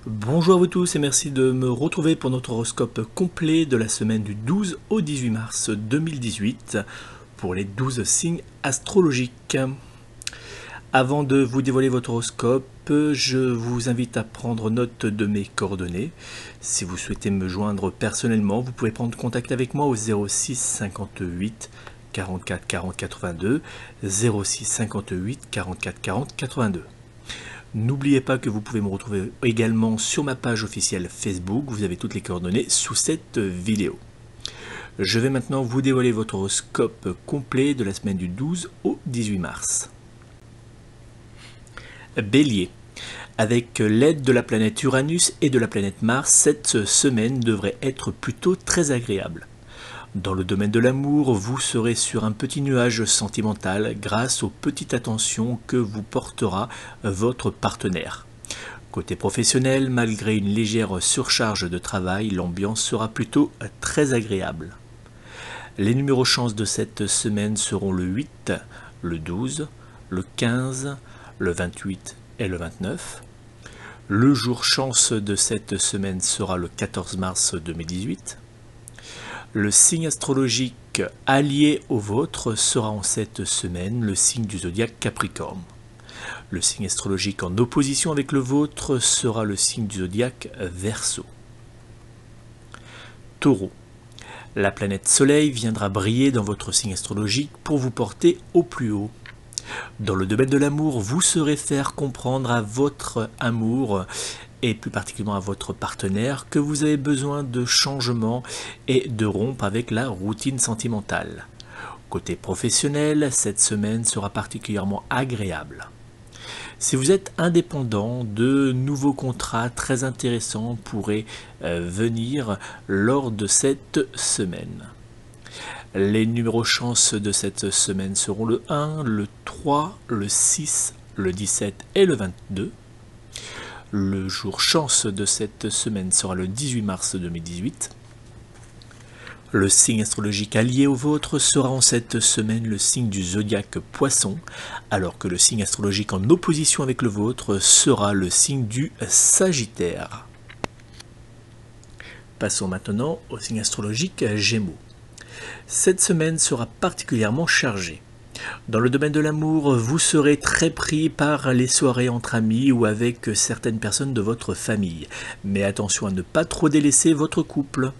Bonjour à vous tous et merci de me retrouver pour notre horoscope complet de la semaine du 12 au 18 mars 2018 pour les 12 signes astrologiques. Avant de vous dévoiler votre horoscope, je vous invite à prendre note de mes coordonnées. Si vous souhaitez me joindre personnellement, vous pouvez prendre contact avec moi au 06 58 44 40 82, 06 58 44 40 82. N'oubliez pas que vous pouvez me retrouver également sur ma page officielle Facebook, vous avez toutes les coordonnées sous cette vidéo. Je vais maintenant vous dévoiler votre horoscope complet de la semaine du 12 au 18 mars. Bélier. Avec l'aide de la planète Uranus et de la planète Mars, cette semaine devrait être plutôt très agréable. Dans le domaine de l'amour, vous serez sur un petit nuage sentimental grâce aux petites attentions que vous portera votre partenaire. Côté professionnel, malgré une légère surcharge de travail, l'ambiance sera plutôt très agréable. Les numéros chance de cette semaine seront le 8, le 12, le 15, le 28 et le 29. Le jour chance de cette semaine sera le 14 mars 2018. Le signe astrologique allié au vôtre sera en cette semaine le signe du zodiaque Capricorne. Le signe astrologique en opposition avec le vôtre sera le signe du zodiaque Verseau. Taureau. La planète Soleil viendra briller dans votre signe astrologique pour vous porter au plus haut. Dans le domaine de l'amour, vous saurez faire comprendre à votre amour et plus particulièrement à votre partenaire que vous avez besoin de changement et de rompre avec la routine sentimentale. Côté professionnel, cette semaine sera particulièrement agréable. Si vous êtes indépendant, de nouveaux contrats très intéressants pourraient venir lors de cette semaine. Les numéros chance de cette semaine seront le 1, le 3, le 6, le 17 et le 22. Le jour chance de cette semaine sera le 18 mars 2018. Le signe astrologique allié au vôtre sera en cette semaine le signe du zodiaque Poisson, alors que le signe astrologique en opposition avec le vôtre sera le signe du Sagittaire. Passons maintenant au signe astrologique Gémeaux. Cette semaine sera particulièrement chargée. Dans le domaine de l'amour, vous serez très pris par les soirées entre amis ou avec certaines personnes de votre famille. Mais attention à ne pas trop délaisser votre couple.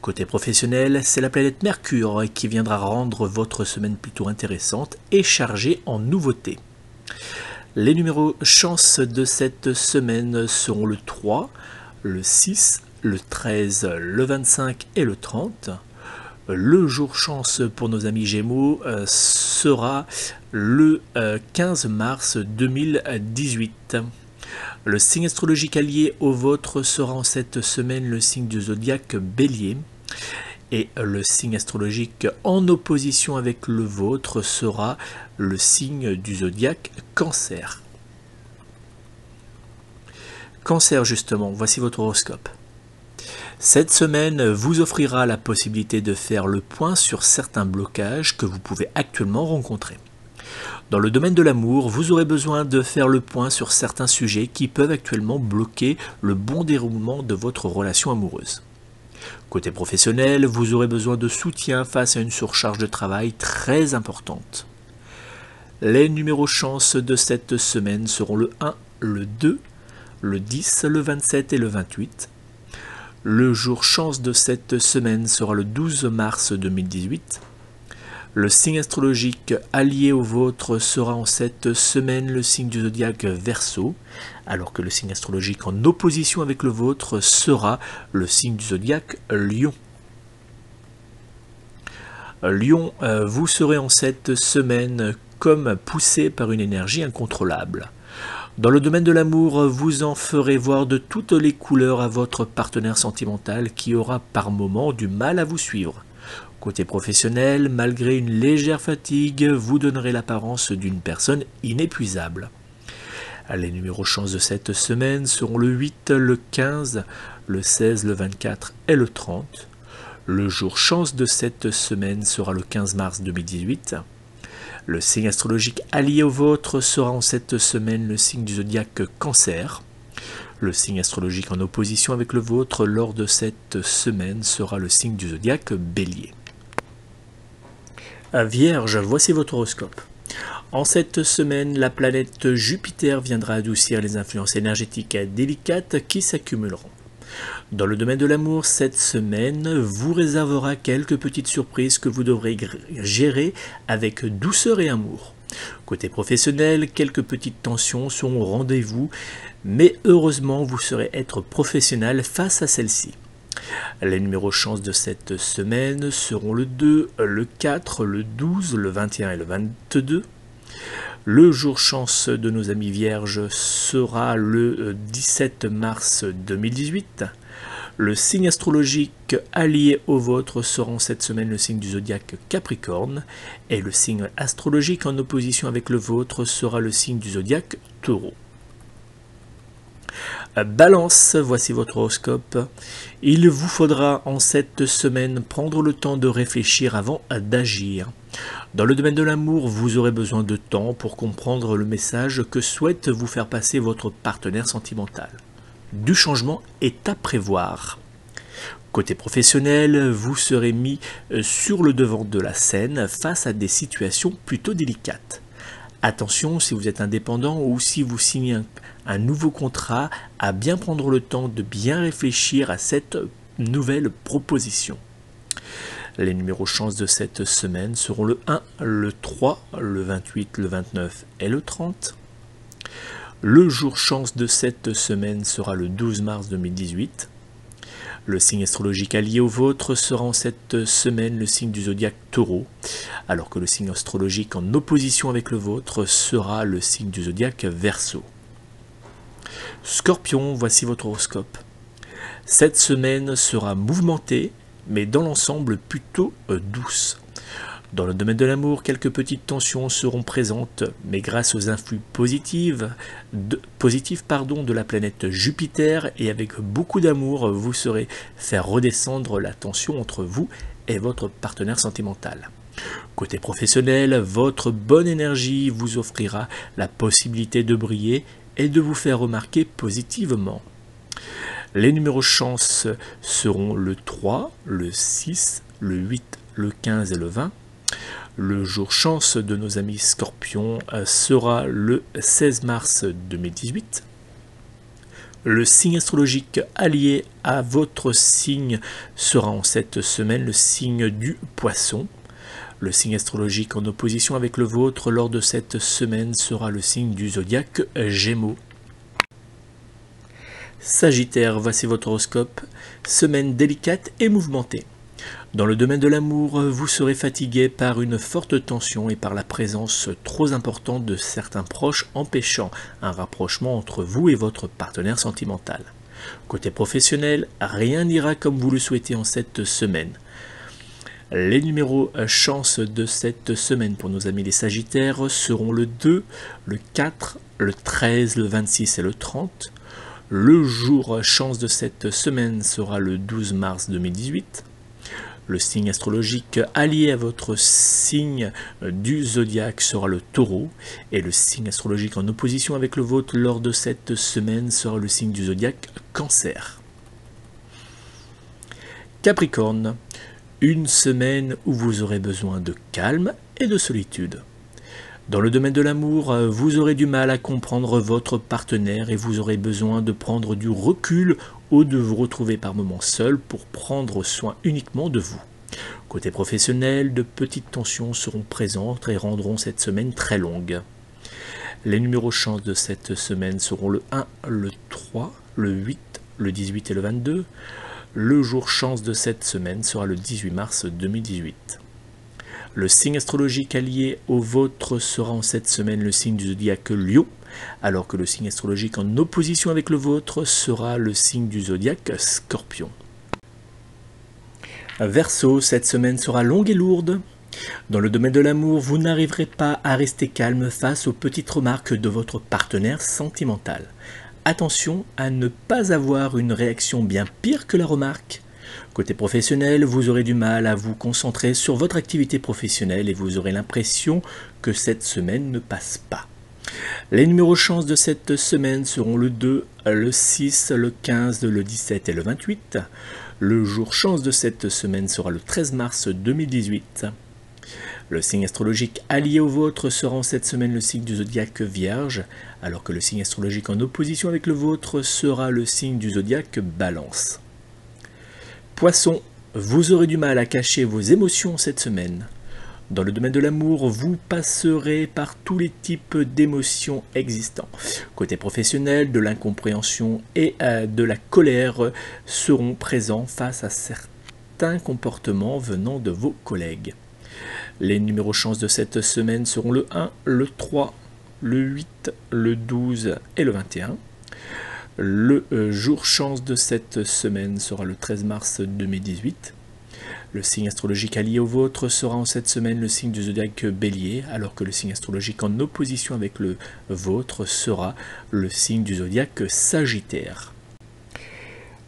Côté professionnel, c'est la planète Mercure qui viendra rendre votre semaine plutôt intéressante et chargée en nouveautés. Les numéros chance de cette semaine seront le 3, le 6, le 13, le 25 et le 30. Le jour chance pour nos amis Gémeaux sera le 15 mars 2018. Le signe astrologique allié au vôtre sera en cette semaine le signe du zodiaque Bélier. Et le signe astrologique en opposition avec le vôtre sera le signe du zodiaque Cancer. Cancer justement, voici votre horoscope. Cette semaine vous offrira la possibilité de faire le point sur certains blocages que vous pouvez actuellement rencontrer. Dans le domaine de l'amour, vous aurez besoin de faire le point sur certains sujets qui peuvent actuellement bloquer le bon déroulement de votre relation amoureuse. Côté professionnel, vous aurez besoin de soutien face à une surcharge de travail très importante. Les numéros chance de cette semaine seront le 1, le 2, le 10, le 27 et le 28. Le jour chance de cette semaine sera le 12 mars 2018. Le signe astrologique allié au vôtre sera en cette semaine le signe du zodiaque Verseau, alors que le signe astrologique en opposition avec le vôtre sera le signe du zodiaque Lion. Lion, vous serez en cette semaine comme poussé par une énergie incontrôlable. Dans le domaine de l'amour, vous en ferez voir de toutes les couleurs à votre partenaire sentimental qui aura par moments du mal à vous suivre. Côté professionnel, malgré une légère fatigue, vous donnerez l'apparence d'une personne inépuisable. Les numéros chance de cette semaine seront le 8, le 15, le 16, le 24 et le 30. Le jour chance de cette semaine sera le 15 mars 2018. Le signe astrologique allié au vôtre sera en cette semaine le signe du zodiaque Cancer. Le signe astrologique en opposition avec le vôtre lors de cette semaine sera le signe du zodiaque Bélier. Vierge, voici votre horoscope. En cette semaine, la planète Jupiter viendra adoucir les influences énergétiques délicates qui s'accumuleront. Dans le domaine de l'amour, cette semaine vous réservera quelques petites surprises que vous devrez gérer avec douceur et amour. Côté professionnel, quelques petites tensions seront au rendez-vous, mais heureusement vous saurez être professionnel face à celles-ci. Les numéros chance de cette semaine seront le 2, le 4, le 12, le 21 et le 22. Le jour chance de nos amis vierges sera le 17 mars 2018. Le signe astrologique allié au vôtre sera cette semaine le signe du zodiaque Capricorne et le signe astrologique en opposition avec le vôtre sera le signe du zodiaque Taureau. Balance, voici votre horoscope. Il vous faudra en cette semaine prendre le temps de réfléchir avant d'agir. Dans le domaine de l'amour, vous aurez besoin de temps pour comprendre le message que souhaite vous faire passer votre partenaire sentimental. Du changement est à prévoir. Côté professionnel, vous serez mis sur le devant de la scène face à des situations plutôt délicates. Attention, si vous êtes indépendant ou si vous signez un nouveau contrat, à bien prendre le temps de bien réfléchir à cette nouvelle proposition. Les numéros chance de cette semaine seront le 1, le 3, le 28, le 29 et le 30. Le jour chance de cette semaine sera le 12 mars 2018. Le signe astrologique allié au vôtre sera en cette semaine le signe du zodiaque Taureau, alors que le signe astrologique en opposition avec le vôtre sera le signe du zodiaque Verseau. Scorpion, voici votre horoscope. Cette semaine sera mouvementée, mais dans l'ensemble plutôt douce. Dans le domaine de l'amour, quelques petites tensions seront présentes, mais grâce aux influx positifs de la planète Jupiter et avec beaucoup d'amour, vous saurez faire redescendre la tension entre vous et votre partenaire sentimental. Côté professionnel, votre bonne énergie vous offrira la possibilité de briller et de vous faire remarquer positivement. Les numéros chance seront le 3, le 6, le 8, le 15 et le 20. Le jour chance de nos amis Scorpions sera le 16 mars 2018. Le signe astrologique allié à votre signe sera en cette semaine le signe du Poisson. Le signe astrologique en opposition avec le vôtre lors de cette semaine sera le signe du zodiaque Gémeaux. Sagittaire, voici votre horoscope. Semaine délicate et mouvementée. Dans le domaine de l'amour, vous serez fatigué par une forte tension et par la présence trop importante de certains proches empêchant un rapprochement entre vous et votre partenaire sentimental. Côté professionnel, rien n'ira comme vous le souhaitez en cette semaine. Les numéros chance de cette semaine pour nos amis les Sagittaires seront le 2, le 4, le 13, le 26 et le 30. Le jour chance de cette semaine sera le 12 mars 2018. Le signe astrologique allié à votre signe du zodiaque sera le Taureau et le signe astrologique en opposition avec le vôtre lors de cette semaine sera le signe du zodiaque Cancer. Capricorne, une semaine où vous aurez besoin de calme et de solitude. Dans le domaine de l'amour, vous aurez du mal à comprendre votre partenaire et vous aurez besoin de prendre du recul ou de vous retrouver par moments seul pour prendre soin uniquement de vous. Côté professionnel, de petites tensions seront présentes et rendront cette semaine très longue. Les numéros chance de cette semaine seront le 1, le 3, le 8, le 18 et le 22. Le jour chance de cette semaine sera le 18 mars 2018. Le signe astrologique allié au vôtre sera en cette semaine le signe du zodiaque Lion, alors que le signe astrologique en opposition avec le vôtre sera le signe du zodiaque Scorpion. Verseau, cette semaine sera longue et lourde. Dans le domaine de l'amour, vous n'arriverez pas à rester calme face aux petites remarques de votre partenaire sentimental. Attention à ne pas avoir une réaction bien pire que la remarque. Côté professionnel, vous aurez du mal à vous concentrer sur votre activité professionnelle et vous aurez l'impression que cette semaine ne passe pas. Les numéros chance de cette semaine seront le 2, le 6, le 15, le 17 et le 28. Le jour chance de cette semaine sera le 13 mars 2018. Le signe astrologique allié au vôtre sera en cette semaine le signe du zodiaque Vierge, alors que le signe astrologique en opposition avec le vôtre sera le signe du zodiaque Balance. Poisson, vous aurez du mal à cacher vos émotions cette semaine. Dans le domaine de l'amour, vous passerez par tous les types d'émotions existants. Côté professionnel, de l'incompréhension et de la colère seront présents face à certains comportements venant de vos collègues. Les numéros chance de cette semaine seront le 1, le 3, le 8, le 12 et le 21. Le jour chance de cette semaine sera le 13 mars 2018. Le signe astrologique allié au vôtre sera en cette semaine le signe du zodiaque Bélier, alors que le signe astrologique en opposition avec le vôtre sera le signe du zodiaque Sagittaire.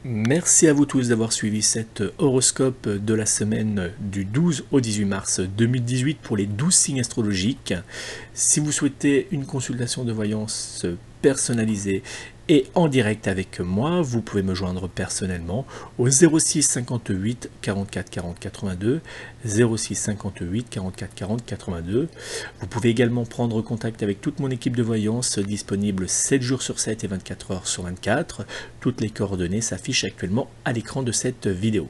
Merci à vous tous d'avoir suivi cet horoscope de la semaine du 12 au 18 mars 2018 pour les 12 signes astrologiques. Si vous souhaitez une consultation de voyance personnalisée et en direct avec moi, vous pouvez me joindre personnellement au 06 58 44 40 82, 06 58 44 40 82. Vous pouvez également prendre contact avec toute mon équipe de voyance disponible 7 jours sur 7 et 24 heures sur 24. Toutes les coordonnées s'affichent actuellement à l'écran de cette vidéo.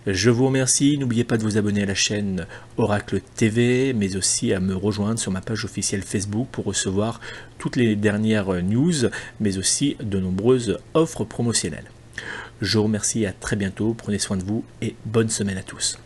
Je vous remercie, n'oubliez pas de vous abonner à la chaîne Oracle TV, mais aussi à me rejoindre sur ma page officielle Facebook pour recevoir toutes les dernières news, mais aussi de nombreuses offres promotionnelles. Je vous remercie, à très bientôt, prenez soin de vous et bonne semaine à tous.